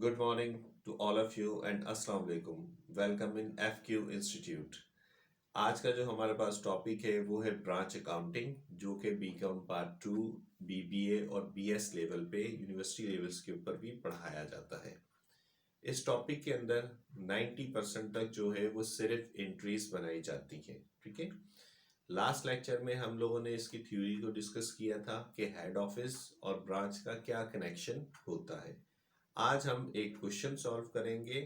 Good morning to all of you and अस्सलाम वालेकुम। Welcome in FQ institute. आज का जो हमारे पास टॉपिक है वो है ब्रांच अकाउंटिंग, जो कि बीकॉम पार्ट 2, BBA और BS लेवल पे यूनिवर्सिटी लेवल्स के ऊपर भी पढ़ाया जाता है। इस टॉपिक के अंदर 90% तक जो है वो सिर्फ एंट्रीज बनाई जाती हैं। ठीक है। लास्ट लेक्चर में हम लोगों ने इसकी थ्योरी को डिस्कस किया था कि हेड ऑफिस और ब्रांच का क्या कनेक्शन होता है। आज हम एक क्वेश्चन सॉल्व करेंगे।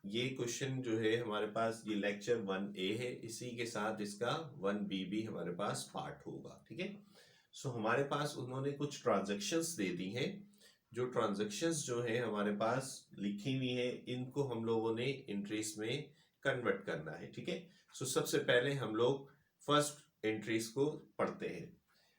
ये क्वेश्चन जो है हमारे पास, ये लेक्चर 1A है, इसी के साथ इसका 1B भी हमारे पास पार्ट होगा। ठीक है। सो हमारे पास उन्होंने कुछ ट्रांजैक्शंस दे दी हैं। जो ट्रांजैक्शंस जो है हमारे पास लिखी हुई है, इनको हम लोगों ने एंट्रीज में कन्वर्ट करना है। ठीक है। सो सबसे पहले हम लोग फर्स्ट एंट्रीज को पढ़ते हैं।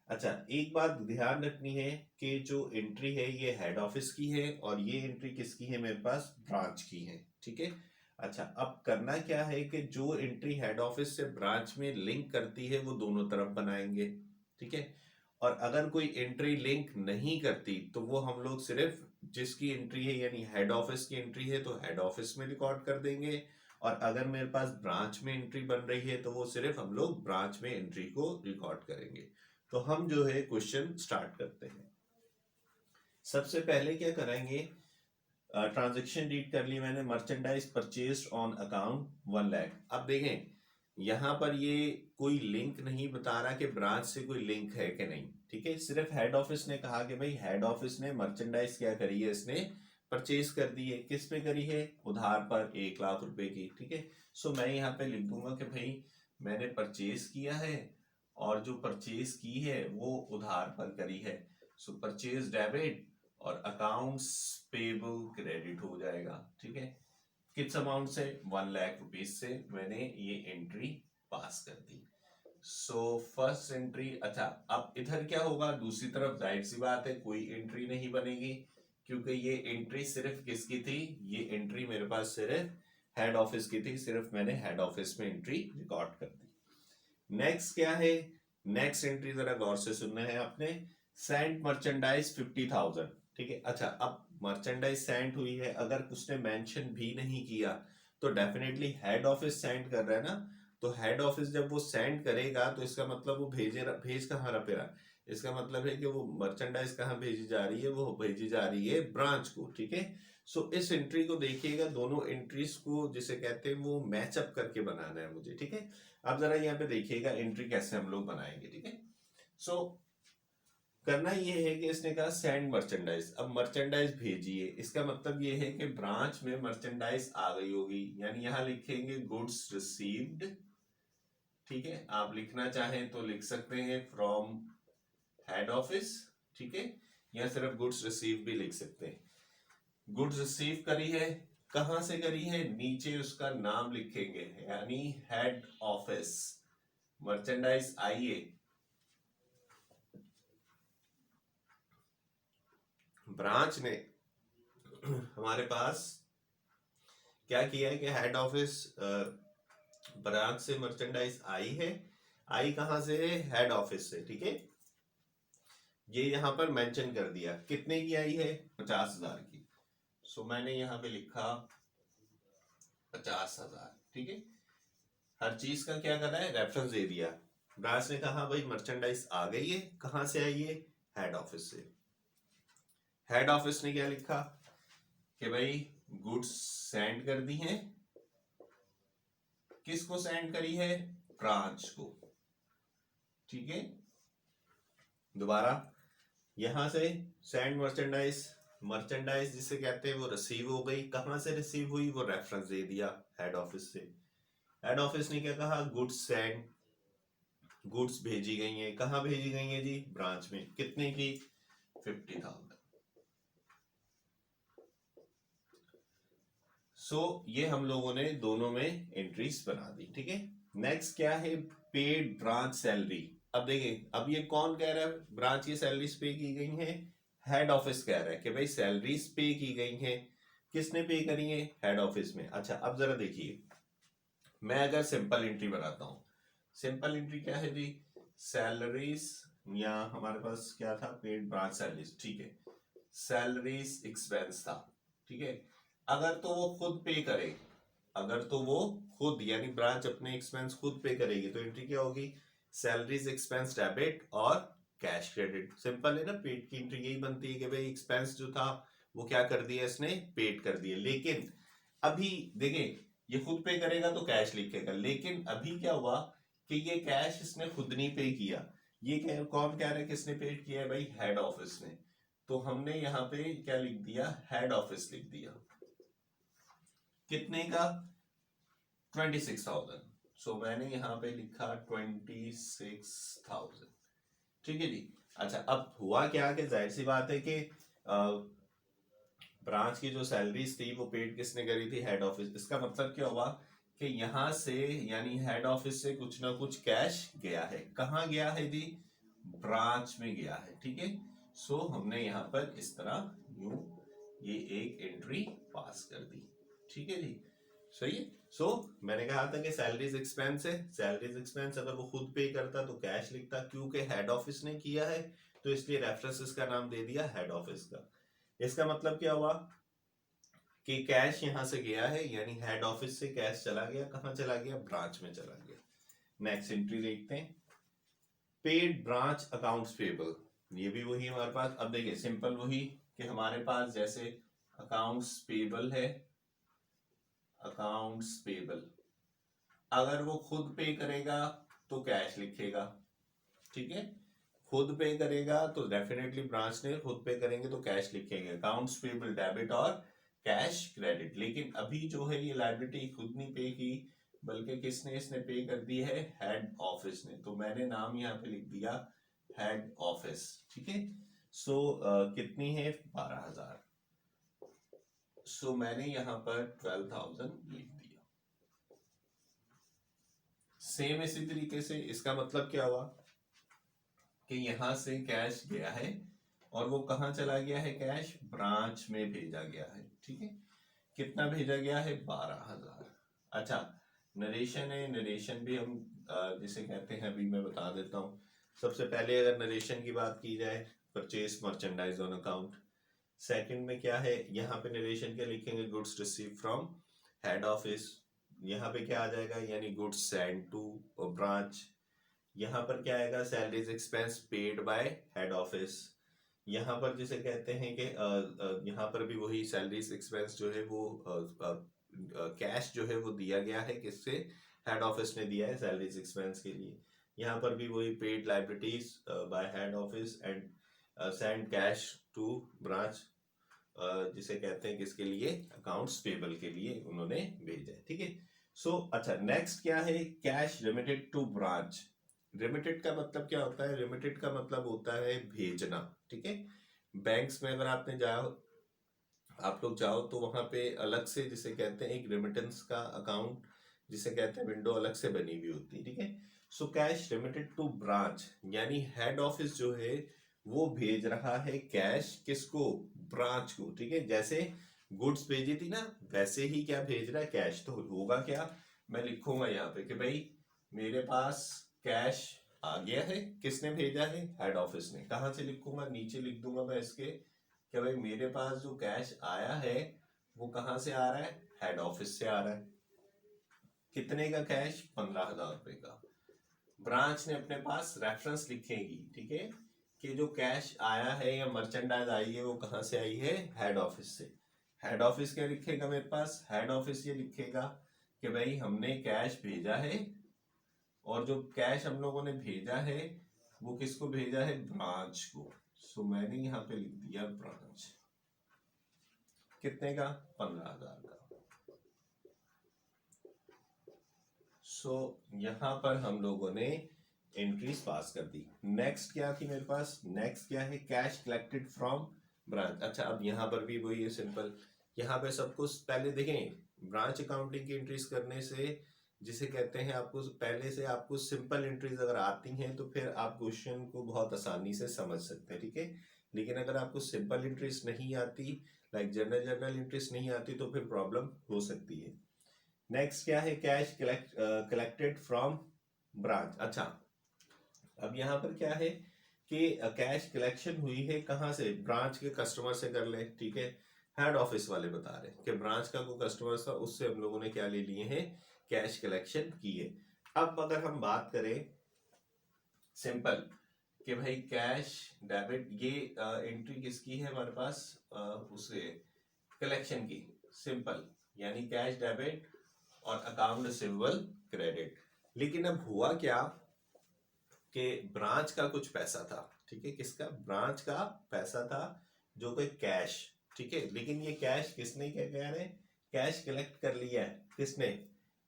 अच्छा, एक बात ध्यान रखनी है कि जो एंट्री है ये हेड ऑफिस की है और ये एंट्री किसकी है, मेरे पास ब्रांच की है। ठीक है। अच्छा, अब करना क्या है कि जो एंट्री हेड ऑफिस से ब्रांच में लिंक करती है वो दोनों तरफ बनाएंगे। ठीक है। और अगर कोई एंट्री लिंक नहीं करती तो वो हम लोग सिर्फ जिसकी एंट्री है यानी हेड ऑफिस की एंट्री है तो हेड ऑफिस में रिकॉर्ड कर देंगे, और अगर मेरे पास ब्रांच में एंट्री बन रही है तो वो सिर्फ हम लोग ब्रांच में एंट्री को रिकॉर्ड करेंगे। तो हम जो है क्वेश्चन स्टार्ट करते हैं। सबसे पहले क्या करेंगे, ट्रांजैक्शन रीड कर ली मैंने, merchandise purchased on account 1 lakh. अब देखें यहां पर ये कोई लिंक नहीं बता रहा कि ब्रांच से कोई लिंक है कि नहीं। ठीक है। सिर्फ हेड ऑफिस ने कहा कि भाई हेड ऑफिस ने मर्चेंडाइज क्या करी है, इसने परचेज कर दी है। किस पे करी है, उधार पर 1 लाख रुपए की। ठीक है। सो मैं यहाँ पे लिख दूंगा कि भाई मैंने परचेज किया है और जो परचेज की है वो उधार पर करी है। सो परचेज डेबिट और अकाउंट्स पेबल क्रेडिट हो जाएगा। ठीक है। किस अमाउंट से, 1 लाख रुपीज से मैंने ये एंट्री पास कर दी। So first entry. अच्छा, अब इधर क्या होगा, दूसरी तरफ जाहिर सी बात है कोई एंट्री नहीं बनेगी, क्योंकि ये एंट्री सिर्फ किसकी थी, ये एंट्री मेरे पास सिर्फ हेड ऑफिस की थी, सिर्फ मैंने हेड ऑफिस में एंट्री रिकॉर्ड कर दी। नेक्स्ट क्या है, नेक्स्ट एंट्री जरा गौर से सुनना है आपने। Sent merchandise 50,000। ठीक है। अच्छा, अब मर्चेंडाइज सेंट हुई है, अगर उसने मेंशन भी नहीं किया तो डेफिनेटली हेड ऑफिस सेंड कर रहा है ना। तो हेड ऑफिस जब वो सेंड करेगा तो इसका मतलब वो भेज कहाँ रहा पेरा, इसका मतलब है कि वो मर्चेंडाइज कहाँ भेजी जा रही है, वो भेजी जा रही है ब्रांच को। ठीक है। सो इस एंट्री को देखिएगा, दोनों एंट्रीज को जिसे कहते हैं वो मैचअप करके बनाना है मुझे। ठीक है। अब जरा यहाँ पे देखिएगा एंट्री कैसे हम लोग बनाएंगे। ठीक है। सो करना ये है कि इसने कहा सेंड मर्चेंडाइज, अब मर्चेंडाइज भेजिए, इसका मतलब ये है कि ब्रांच में मर्चेंडाइज आ गई होगी, यानी यहां लिखेंगे गुड्स रिसीव्ड। ठीक है। आप लिखना चाहें तो लिख सकते हैं फ्रॉम हेड ऑफिस। ठीक है। या सिर्फ गुड्स रिसीव भी लिख सकते हैं। गुड्स रिसीव करी है, कहां से करी है, नीचे उसका नाम लिखेंगे यानी हेड ऑफिस। मर्चेंडाइज आई है, ब्रांच ने हमारे पास क्या किया है कि हेड ऑफिस ब्रांच से मर्चेंडाइज आई है। आई कहां से है, हेड ऑफिस से। ठीक है। ये यहां पर मेंशन कर दिया कितने की आई है, 50,000 की। सो मैंने यहां पे लिखा 50,000। ठीक है। हर चीज का क्या करना है, रेफरेंस दे दिया। ब्रांच ने कहा भाई मर्चेंडाइज आ गई है, कहां से आई है, हेड ऑफिस से। हेड ऑफिस ने क्या लिखा कि भाई गुड्स सेंड कर दी हैं, किसको सेंड करी है, ब्रांच को। ठीक है। दोबारा यहां से सेंड मर्चेंडाइज, मर्चेंडाइज जिसे कहते हैं वो रिसीव हो गई, कहां से रिसीव हुई, वो रेफरेंस दे दिया हेड ऑफिस से। हेड ऑफिस ने क्या कहा, गुड्स सेंड, गुड्स भेजी गई हैं, कहां भेजी गई हैं जी, ब्रांच में। कितने की, 50,000। सो ये हम लोगों ने दोनों में एंट्रीज बना दी। ठीक है। नेक्स्ट क्या है, पेड ब्रांच सैलरी। अब देखिए, अब ये कौन कह रहा है ब्रांच की सैलरीज पे की गई हैं, हेड ऑफिस कह रहा है कि भाई सैलरीज पे की गई हैं। किसने पे करी है, हेड ऑफिस में। अच्छा, अब जरा देखिए, मैं अगर सिंपल एंट्री बनाता हूं, सिंपल एंट्री क्या है जी, सैलरीज, या हमारे पास क्या था, पेड ब्रांच सैलरीज। ठीक है। सैलरीज एक्सपेंस था। ठीक है। अगर तो वो खुद पे करे, अगर तो वो खुद यानी ब्रांच अपने एक्सपेंस खुद पे करेगी तो एंट्री क्या होगी, सैलरीज एक्सपेंस डेबिट और कैश क्रेडिट। सिंपल है ना, पेड की एंट्री यही बनती है कि भाई एक्सपेंस जो था वो क्या कर दिया इसने, पेड कर दिया। लेकिन अभी देखें, ये खुद पे करेगा तो कैश लिखेगा, लेकिन अभी क्या हुआ कि ये कैश इसने खुद नहीं पे किया। ये कौन कह रहा है किसने पेड किया है, भाई हेड ऑफिस ने। तो हमने यहाँ पे क्या लिख दिया, हेड ऑफिस लिख दिया। कितने का, 26,000। सो मैंने यहाँ पे लिखा 26,000। ठीक है जी। अच्छा, अब हुआ क्या कि जाहिर सी बात है कि ब्रांच की जो सैलरीज थी वो पेड किसने करी थी, हेड ऑफिस। इसका मतलब क्या हुआ कि यहाँ से यानी हेड ऑफिस से कुछ ना कुछ कैश गया है। कहाँ गया है जी, ब्रांच में गया है। ठीक है। सो हमने यहाँ पर इस तरह यूं ये एक एंट्री पास कर दी। ठीक है जी, सही है। सो मैंने कहा था कि सैलरीज एक्सपेंस है, सैलरीज एक्सपेंस अगर वो खुद पे करता तो कैश लिखता, क्योंकि हेड ऑफिस ने किया है तो इसलिए रेफरेंस का नाम दे दिया हेड ऑफिस का। इसका मतलब क्या हुआ कि कैश यहां से गया है, यानी हेड ऑफिस से कैश चला गया, कहां चला गया, ब्रांच में चला गया। नेक्स्ट एंट्री देखते हैं, पेड ब्रांच अकाउंट्स पेबल। ये भी वही हमारे पास। अब देखिए सिंपल वही कि हमारे पास जैसे अकाउंट्स पेबल है, अकाउंट्स पेबल अगर वो खुद पे करेगा तो कैश लिखेगा। ठीक है, खुद पे करेगा तो डेफिनेटली ब्रांच ने खुद पे करेंगे तो कैश लिखेंगे, अकाउंट्स पेबल डेबिट और कैश क्रेडिट। लेकिन अभी जो है ये लायबिलिटी खुद नहीं पे की, बल्कि किसने इसने पे कर दी है, हेड ऑफिस ने। तो मैंने नाम यहाँ पे लिख दिया हेड ऑफिस। ठीक है। सो कितनी है, 12,000। सो मैंने यहाँ पर 12,000 लिख दिया। सेम इसी तरीके से इसका मतलब क्या हुआ कि यहां से कैश गया है और वो कहां चला गया है, कैश ब्रांच में भेजा गया है। ठीक है, कितना भेजा गया है, 12,000। अच्छा, नरेशन है, नरेशन भी हम जिसे कहते हैं अभी मैं बता देता हूँ। सबसे पहले अगर नरेशन की बात की जाए, purchase merchandise on account. Second में क्या है, यहाँ पे नरेशन क्या लिखेंगे, goods receive from head office. यहाँ पे क्या आ जाएगा, यानी गुड्स सेंड टू ब्रांच। यहाँ पर क्या आएगा, salaries expense paid by head office. यहाँ पर जिसे कहते हैं कि यहाँ पर भी वही सैलरीज एक्सपेंस जो है वो कैश जो है वो दिया गया है किससे, हेड ऑफिस ने दिया है सैलरीज एक्सपेंस के लिए। यहाँ पर भी वही paid liabilities by head office and send cash to branch, जिसे कहते हैं किसके लिए, अकाउंट्स पेबल के लिए उन्होंने भेजा है। ठीक है। सो अच्छा, नेक्स्ट क्या है, cash remitted to branch. Remitted का मतलब क्या होता है, रिमिटेड का मतलब होता है भेजना। ठीक है, बैंक्स में अगर आपने जाओ, आप लोग जाओ तो वहां पे अलग से जिसे कहते हैं एक रेमिटेंस का अकाउंट जिसे कहते हैं विंडो अलग से बनी हुई होती है। ठीक है। So cash remitted to branch यानी हेड ऑफिस जो है वो भेज रहा है कैश किसको, ब्रांच को। ठीक है, जैसे गुड्स भेजी थी ना वैसे ही क्या भेज रहा है, कैश। तो होगा क्या, मैं लिखूंगा यहाँ पे कि भाई मेरे पास कैश आ गया है, किसने भेजा है, हेड ऑफिस ने। कहाँ से लिखूंगा, नीचे लिख दूंगा मैं इसके कि भाई मेरे पास जो कैश आया है वो कहाँ से आ रहा है, हेड ऑफिस से आ रहा है। कितने का कैश, 15,000 रुपए का। ब्रांच ने अपने पास रेफरेंस लिखेगी, ठीक है, कि जो कैश आया है या मर्चेंडाइज आई है वो कहाँ से आई है, हेड ऑफिस से। हेड ऑफिस क्या लिखेगा मेरे पास, हेड ऑफिस ये लिखेगा कि भाई हमने कैश भेजा है और जो कैश हम लोगों ने भेजा है वो किसको भेजा है, ब्रांच को। सो मैंने यहाँ पे लिख दिया ब्रांच। कितने का, 15,000 का। सो यहाँ पर हम लोगों ने एंट्रीज पास कर दी। नेक्स्ट क्या थी मेरे पास, नेक्स्ट क्या है, कैश कलेक्टेड फ्रॉम ब्रांच। अच्छा, अब यहाँ पर भी वही है सिंपल। यहाँ पे सब कुछ पहले देखें, ब्रांच अकाउंटिंग की एंट्रीज करने से जिसे कहते हैं आपको पहले से आपको सिंपल एंट्रीज अगर आती हैं तो फिर आप क्वेश्चन को बहुत आसानी से समझ सकते हैं। ठीक है, लेकिन अगर आपको सिंपल एंट्रीज नहीं आती, लाइक जनरल एंट्रीज नहीं आती, तो फिर प्रॉब्लम हो सकती है। नेक्स्ट क्या है, कैश कलेक्टेड फ्रॉम ब्रांच। अच्छा, अब यहाँ पर क्या है कि कैश कलेक्शन हुई है कहाँ से, ब्रांच के कस्टमर से कर ले। ठीक है, हेड ऑफिस वाले बता रहे हैं कि ब्रांच का कोई कस्टमर था, उससे हम लोगों ने क्या ले लिए हैं, कैश कलेक्शन किए। अब अगर हम बात करें सिंपल कि भाई कैश डेबिट, ये एंट्री किसकी है हमारे पास, उसे कलेक्शन की, सिंपल, यानी कैश डेबिट और अकाउंट रिसीवेबल क्रेडिट। लेकिन अब हुआ क्या कि ब्रांच का कुछ पैसा था, ठीक है, किसका, ब्रांच का पैसा था, जो कोई कैश, ठीक है, लेकिन ये कैश किसने, क्या कह रहे हैं, कैश कलेक्ट कर लिया है, किसने,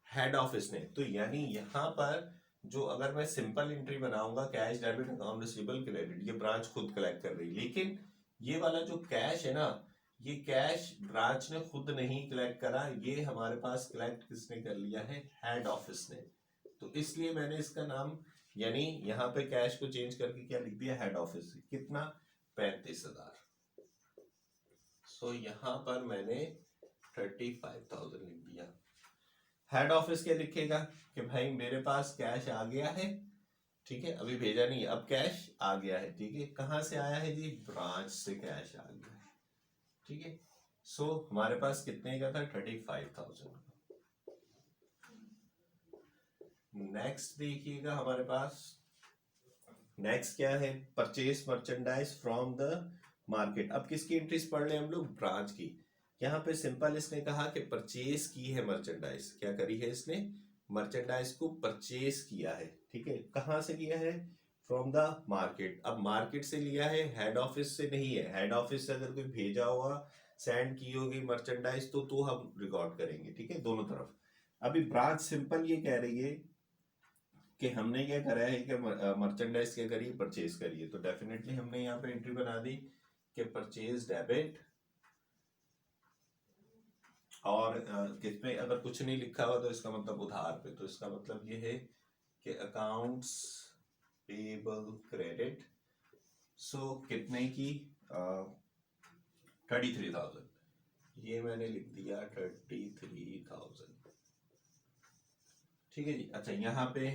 हेड ऑफिस ने। तो यानी यहाँ पर जो, अगर मैं सिंपल एंट्री बनाऊंगा cash debit account receivable credit, ये ब्रांच खुद कलेक्ट कर रही, लेकिन ये वाला जो कैश है ना, ये कैश ब्रांच ने खुद नहीं कलेक्ट करा, ये हमारे पास कलेक्ट किसने कर लिया है, हेड ऑफिस ने। तो इसलिए मैंने इसका नाम, यानी यहाँ पे कैश को चेंज करके क्या लिख दिया, हेड ऑफिस। कितना, 35,000। सो यहाँ पर मैंने 35,000 लिख दिया। हेड ऑफिस क्या लिखेगा कि भाई मेरे पास कैश आ गया है, ठीक है, अभी भेजा नहीं है, अब कैश आ गया है, ठीक है, कहाँ से आया है जी, ब्रांच से कैश आ गया है, ठीक है। सो हमारे पास कितने का था, 35,000। नेक्स्ट देखिएगा हमारे पास, नेक्स्ट क्या है, purchase merchandise from the market. अब किसकी एंट्रीज पढ़ रहे हैं हम लोग, ब्रांच की। यहाँ पे सिंपल इसने कहा कि परचेज की है मर्चेंडाइज, क्या करी है इसने, मर्चेंडाइज को परचेज किया है, ठीक है, कहाँ से किया है, फ्रॉम द मार्केट। अब मार्केट से लिया है, हेड ऑफिस से नहीं है। हेड ऑफिस से अगर कोई भेजा हुआ, सेंड की होगी मर्चेंडाइज, तो हम रिकॉर्ड करेंगे, ठीक है, दोनों तरफ। अभी ब्रांच सिंपल ये कह रही है कि हमने क्या करा है कि मर्चेंडाइज क्या करिए, परचेज करिए, तो डेफिनेटली हमने यहाँ पे एंट्री बना दी कि परचेज डेबिट, और किसमें अगर कुछ नहीं लिखा हुआ तो इसका मतलब उधार पे, तो इसका मतलब ये है कि अकाउंट्स पेबल क्रेडिट। सो कितने की, 33,000, ये मैंने लिख दिया 33,000, ठीक है जी। अच्छा, यहाँ पे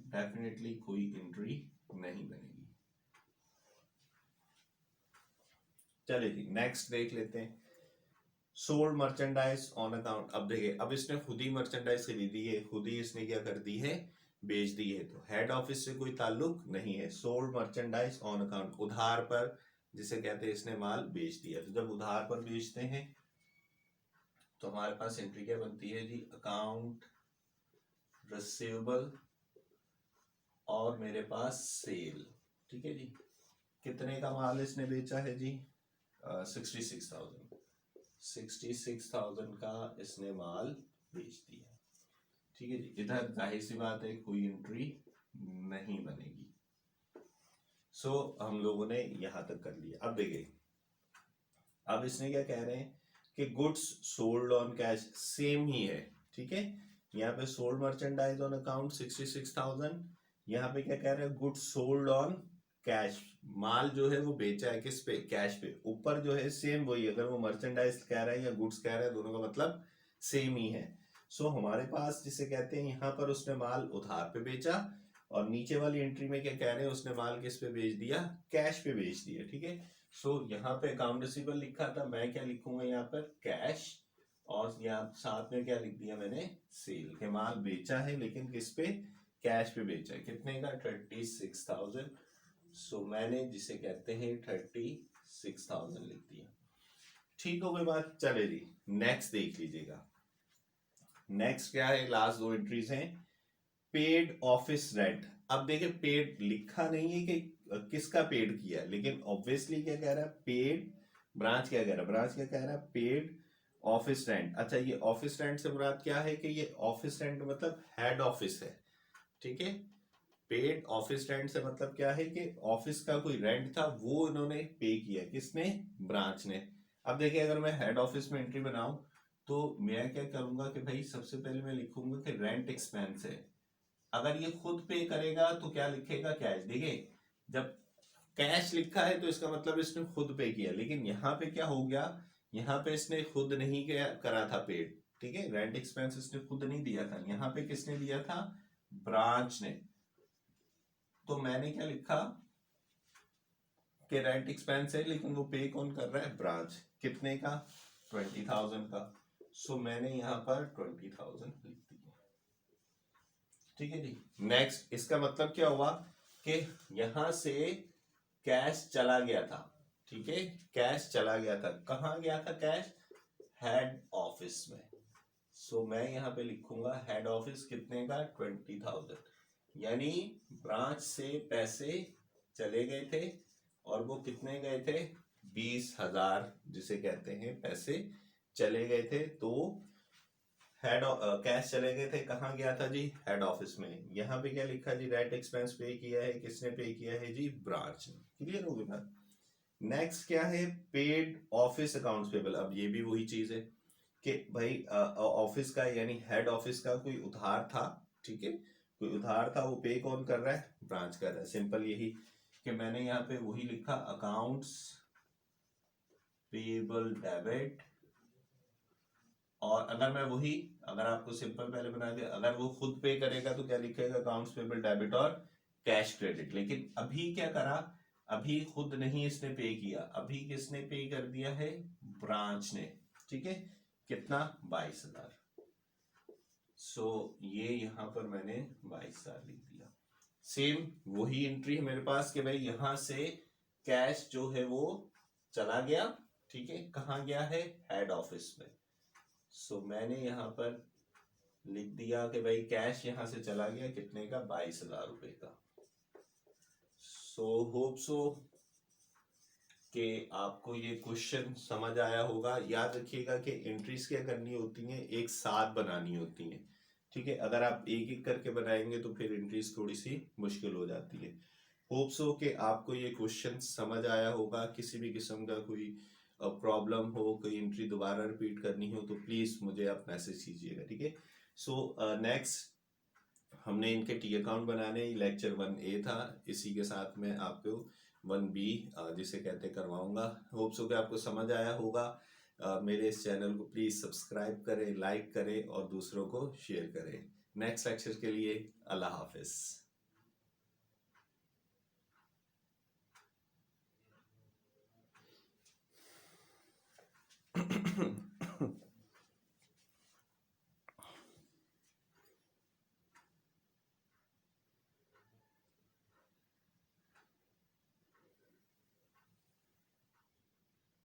डेफिनेटली कोई एंट्री नहीं बनेगी। चलिए जी, नेक्स्ट देख लेते हैं, सोल्ड मर्चेंडाइज ऑन अकाउंट। अब देखिए, अब इसने खुद ही मर्चेंडाइज खरीदी है, खुद ही इसने क्या कर दी है, बेच दी है, तो हेड ऑफिस से कोई ताल्लुक नहीं है। सोल्ड मर्चेंडाइज ऑन अकाउंट, उधार पर, जिसे कहते हैं इसने माल बेच दिया। तो जब उधार पर बेचते हैं तो हमारे पास एंट्री क्या बनती है जी, अकाउंट रिसीवेबल और मेरे पास सेल, ठीक है जी। कितने का माल इसने बेचा है जी, 66,000, 66,000 का इसने माल बेच दिया, ठीक है जी। इधर जाहिर सी बात है कोई एंट्री नहीं बनेगी। सो हम लोगों ने यहां तक कर लिया। अब देखिए, अब इसने क्या कह रहे हैं कि goods sold on cash, same ही है, ठीक है। यहाँ पे सोल्ड मर्चेंडाइज ऑन अकाउंट 66,000, यहाँ पे क्या कह रहे हैं, गुड्स सोल्ड ऑन कैश, माल जो है वो बेचा है किस पे, कैश पे। ऊपर जो है सेम वही, अगर वो मर्चेंडाइज कह रहा है या गुड्स कह रहा है, दोनों का मतलब सेम ही है। सो हमारे पास जिसे कहते हैं, यहाँ पर उसने माल उधार पे बेचा, और नीचे वाली एंट्री में क्या कह रहे हैं, उसने माल किस पे बेच दिया, कैश पे बेच दिया, ठीक है। सो यहाँ पे अकाउंट रिसीवेबल लिखा था, मैं क्या लिखूंगा यहाँ पर, कैश, और यहाँ साथ में क्या लिख दिया मैंने, सेल, के माल बेचा है लेकिन किस पे, कैश पे बेचा है। कितने का, 36,000। सो मैंने जिसे कहते हैं 36,000 लिख दिया, ठीक हो गई बात। चले जी, नेक्स्ट देख लीजिएगा। नेक्स्ट क्या है, लास्ट दो एंट्रीज हैं, पेड ऑफिस रेंट। अब देखिए, पेड लिखा नहीं है कि किसका पेड किया, लेकिन ऑब्वियसली क्या कह रहा है, पेड, ब्रांच क्या कह रहा है, ब्रांच क्या कह रहा है, पेड ऑफिस रेंट। अच्छा, ये ऑफिस रेंट से मुराद क्या है कि ये ऑफिस रेंट मतलब हेड ऑफिस है, ठीक है। पेड ऑफिस रेंट से मतलब क्या है कि ऑफिस का कोई रेंट था, वो इन्होंने पे किया, किसने, ब्रांच ने। अब देखिए, अगर मैं हेड ऑफिस में एंट्री बनाऊं तो मैं क्या करूंगा कि भाई सबसे पहले मैं लिखूंगा कि रेंट एक्सपेंस है। अगर ये खुद पे करेगा तो क्या लिखेगा, कैश। देखिए, जब कैश लिखा है तो इसका मतलब इसने खुद पे किया, लेकिन यहाँ पे क्या हो गया, यहाँ पे इसने खुद नहीं किया, करा था पेड, ठीक है, रेंट एक्सपेंस इसने खुद नहीं दिया था, यहाँ पे किसने दिया था, ब्रांच ने। तो मैंने क्या लिखा के रेंट एक्सपेंस है, लेकिन वो पे कौन कर रहा है? ब्रांच। कितने का? 20,000 का। सो मैंने यहाँ पर 20,000 लिख दिया। ठीक है जी। नेक्स्ट, इसका मतलब क्या हुआ कि यहां से कैश चला गया था। ठीक है, कैश चला गया था। कहाँ गया था कैश? हेड ऑफिस में। सो मैं यहाँ पे लिखूंगा हेड ऑफिस कितने का? 20,000। यानी ब्रांच से पैसे चले गए थे और वो कितने गए थे? 20,000 जिसे कहते हैं पैसे चले गए थे। तो हेड कैश चले गए थे, कहाँ गया था जी? हेड ऑफिस में। यहाँ पे क्या लिखा जी? रेंट एक्सपेंस पे किया है, किसने पे किया है जी? ब्रांच ने। क्लियर हो गया? नेक्स्ट क्या है? Paid office accounts payable. अब ये भी वही चीज है कि भाई ऑफिस का यानी हेड ऑफिस का कोई उधार था। ठीक है, कोई उधार था, वो पे कौन कर रहा है? ब्रांच कर रहा है। सिंपल यही कि मैंने यहाँ पे वही लिखा, अकाउंट्स पेबल डेबिट। और अगर मैं वही, अगर आपको सिंपल पहले बना दिया, अगर वो खुद पे करेगा तो क्या लिखेगा? अकाउंट्स पेबल डेबिट और कैश क्रेडिट। लेकिन अभी क्या करा? अभी खुद नहीं इसने पे किया, अभी किसने पे कर दिया है? ब्रांच ने। ठीक है, कितना? 22,000। सो ये यहां पर मैंने 22,000 लिख दिया। सेम वही एंट्री है मेरे पास कि भाई यहां से कैश जो है वो चला गया। ठीक है, कहाँ गया है? हेड ऑफिस में। सो मैंने यहां पर लिख दिया कि भाई कैश यहां से चला गया कितने का? 22,000 रुपए का। सो होप सो कि आपको ये क्वेश्चन समझ आया होगा। याद रखिएगा कि एंट्रीज क्या करनी होती हैं? एक साथ बनानी होती हैं। ठीक है, अगर आप एक एक करके बनाएंगे तो फिर एंट्रीज थोड़ी सी मुश्किल हो जाती है। होप सो कि आपको ये क्वेश्चन समझ आया होगा। किसी भी किस्म का कोई प्रॉब्लम हो, कोई एंट्री दोबारा रिपीट करनी हो तो प्लीज मुझे आप मैसेज कीजिएगा। ठीक है। सो नेक्स्ट हमने इनके टी अकाउंट बनाने, लेक्चर 1A था, इसी के साथ में आपको 1B जिसे कहते करवाऊंगा। होप सो कि आपको समझ आया होगा। मेरे इस चैनल को प्लीज सब्सक्राइब करें, लाइक करें और दूसरों को शेयर करें। नेक्स्ट लेक्चर के लिए अल्लाह हाफिज।